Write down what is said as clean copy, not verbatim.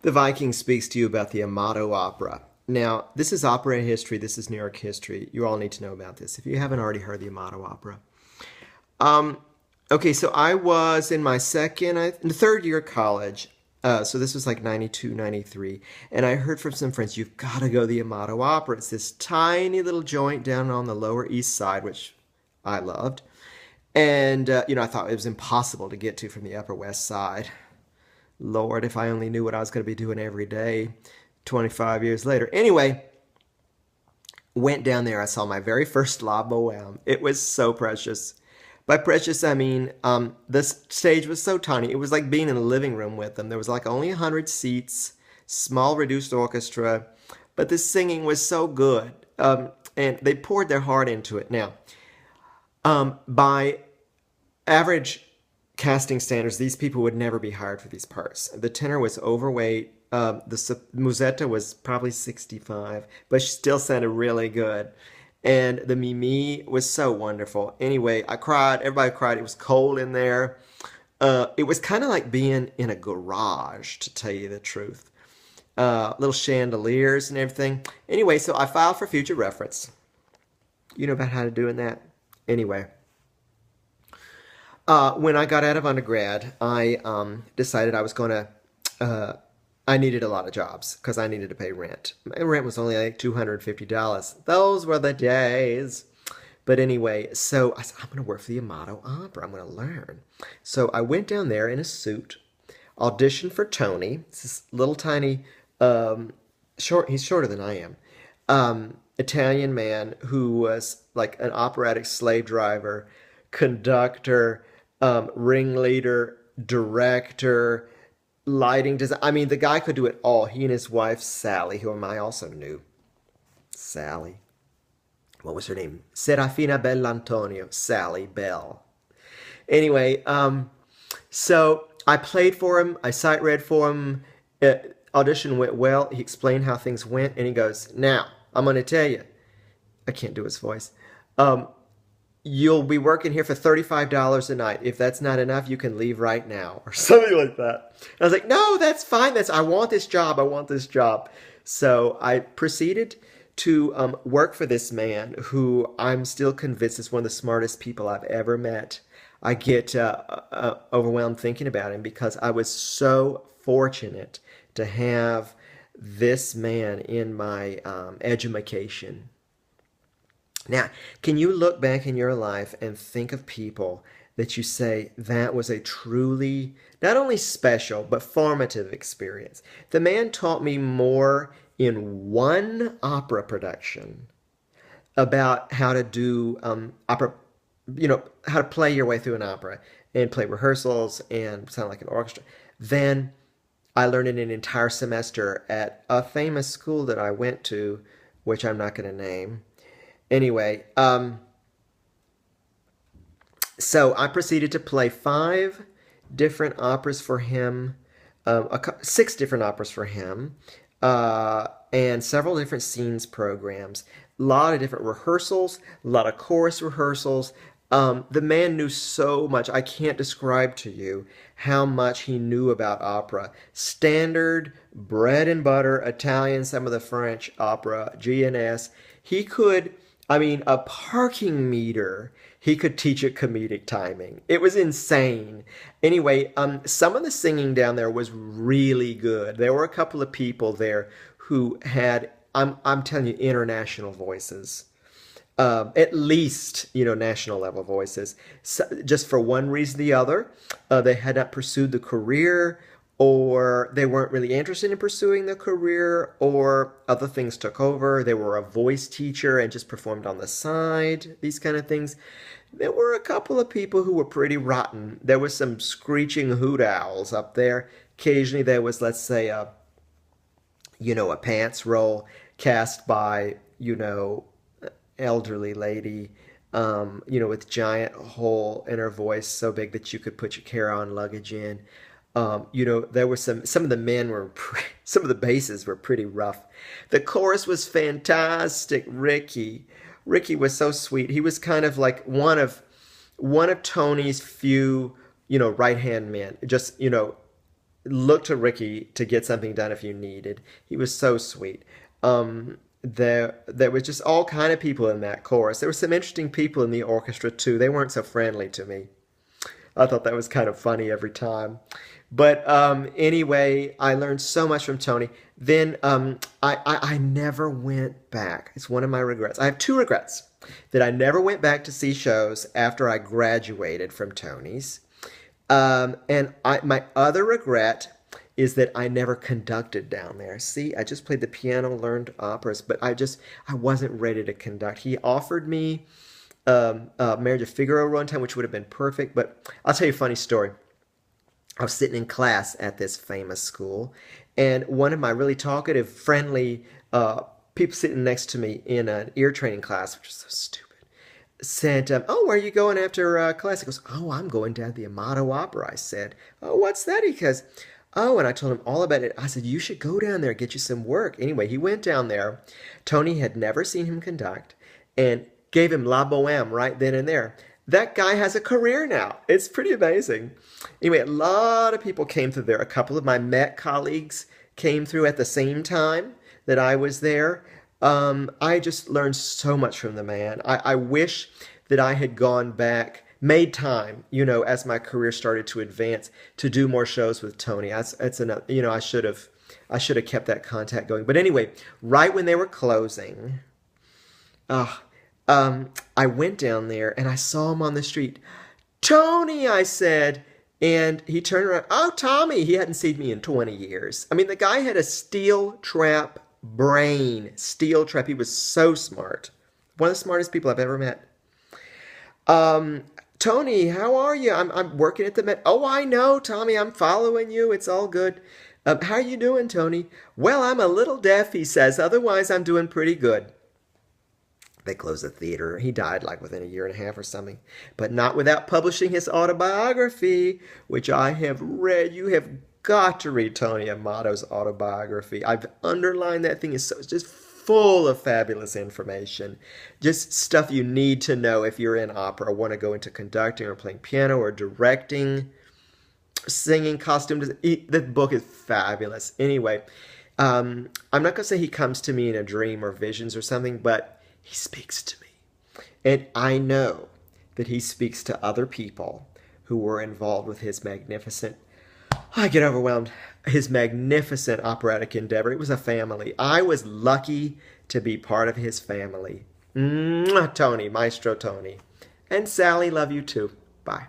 The Viking speaks to you about the Amato Opera. Now, this is opera history. This is New York history. You all need to know about this if you haven't already heard the Amato Opera. Um, okay, so I was in my third year of college. So this was like 92, 93. And I heard from some friends, you've got to go to the Amato Opera. It's this tiny little joint down on the Lower East Side, which I loved. And, I thought it was impossible to get to from the Upper West Side. Lord, if I only knew what I was going to be doing every day 25 years later. Anyway, went down there. I saw my very first La Boheme. It was so precious. By precious, I mean the stage was so tiny. It was like being in a living room with them. There was like only 100 seats, small reduced orchestra, but the singing was so good. And they poured their heart into it. Now, by average casting standards, these people would never be hired for these parts. The tenor was overweight. The Musetta was probably 65, but she still sounded really good. And the Mimi was so wonderful. Anyway, I cried. Everybody cried. It was cold in there. It was kind of like being in a garage, to tell you the truth. Little chandeliers and everything. Anyway, so I filed for future reference. You know about how to do that? Anyway. When I got out of undergrad, I decided I was going to, I needed a lot of jobs because I needed to pay rent. My rent was only like $250. Those were the days. But anyway, so I said, I'm going to work for the Amato Opera. I'm going to learn. So I went down there in a suit, auditioned for Tony. It's this little tiny, he's shorter than I am, Italian man who was like an operatic slave driver, conductor, ringleader, director, lighting design. I mean, the guy could do it all. He and his wife, Sally, whom I also knew. Sally. What was her name? Serafina Bellantonio. Sally Bell. Anyway, so I played for him. I sight read for him. Audition went well. He explained how things went, and he goes, now, I'm going to tell you. I can't do his voice. You'll be working here for $35 a night. If that's not enough, you can leave right now, or something like that. And I was like, no, that's fine. I want this job. I want this job. So I proceeded to work for this man who I'm still convinced is one of the smartest people I've ever met. I get overwhelmed thinking about him because I was so fortunate to have this man in my education. Now, can you look back in your life and think of people that you say that was a truly, not only special, but formative experience? The man taught me more in one opera production about how to do opera, how to play your way through an opera and play rehearsals and sound like an orchestra, than I learned in an entire semester at a famous school that I went to, which I'm not going to name. Anyway, so I proceeded to play 5 different operas for him, 6 different operas for him, and several different scenes programs, a lot of different rehearsals, a lot of chorus rehearsals. The man knew so much. I can't describe to you how much he knew about opera. Standard, bread and butter, Italian, some of the French opera, GNS. He could... a parking meter, he could teach it comedic timing. It was insane. Anyway, some of the singing down there was really good. There were a couple of people there who had, I'm telling you, international voices. At least, national level voices. So, just for one reason or the other, they had not pursued the career, or they weren't really interested in pursuing the career, or other things took over. They were a voice teacher and just performed on the side, these kind of things. There were a couple of people who were pretty rotten. There was some screeching hoot owls up there. Occasionally there was, let's say, a pants roll cast by, elderly lady, with giant hole in her voice so big that you could put your carry-on luggage in. There were some of the men were, some of the basses were pretty rough. The chorus was fantastic. Ricky was so sweet. He was kind of like one of Tony's few, right-hand men. Just, look to Ricky to get something done if you needed. He was so sweet. There was just all kind of people in that chorus. There were some interesting people in the orchestra too. They weren't so friendly to me. I thought that was kind of funny every time. But anyway, I learned so much from Tony. Then I never went back. It's one of my regrets. I have two regrets: that I never went back to see shows after I graduated from Tony's. My other regret is that I never conducted down there. See, I just played the piano, learned operas, but I wasn't ready to conduct. He offered me Marriage of Figaro one time, which would have been perfect. But I'll tell you a funny story. I was sitting in class at this famous school, and one of my really talkative, friendly people sitting next to me in an ear training class, which is so stupid, said, "Oh, where are you going after class?" He goes, "Oh, I'm going down to the Amato Opera." I said, "Oh, what's that?" He goes, "Oh," and I told him all about it. I said, "You should go down there, get you some work." Anyway, he went down there. Tony had never seen him conduct, and gave him La Boheme right then and there. That guy has a career now. It's pretty amazing. Anyway, a lot of people came through there. A couple of my Met colleagues came through at the same time that I was there. I just learned so much from the man. I wish that I had gone back, made time, as my career started to advance, to do more shows with Tony. That's another, I should have kept that contact going. But anyway, right when they were closing, I went down there and I saw him on the street. "Tony," I said. And he turned around. "Oh, Tommy." He hadn't seen me in 20 years. I mean, the guy had a steel trap brain. Steel trap. He was so smart. One of the smartest people I've ever met. "Tony, how are you?" I'm working at the Met." "Oh, I know, Tommy. I'm following you. It's all good." "How you doing, Tony?" "Well, I'm a little deaf," he says. "Otherwise, I'm doing pretty good." They closed the theater. He died like within a year and a half or something. But not without publishing his autobiography, which I have read. You have got to read Tony Amato's autobiography. I've underlined that thing. It's just full of fabulous information. Just stuff you need to know if you're in opera, want to go into conducting or playing piano or directing, singing, costume. The book is fabulous. Anyway, I'm not going to say he comes to me in a dream or visions or something, but he speaks to me. And I know that he speaks to other people who were involved with his magnificent, I get overwhelmed, his magnificent operatic endeavor. It was a family. I was lucky to be part of his family. Tony, Maestro Tony. And Sally, love you too. Bye.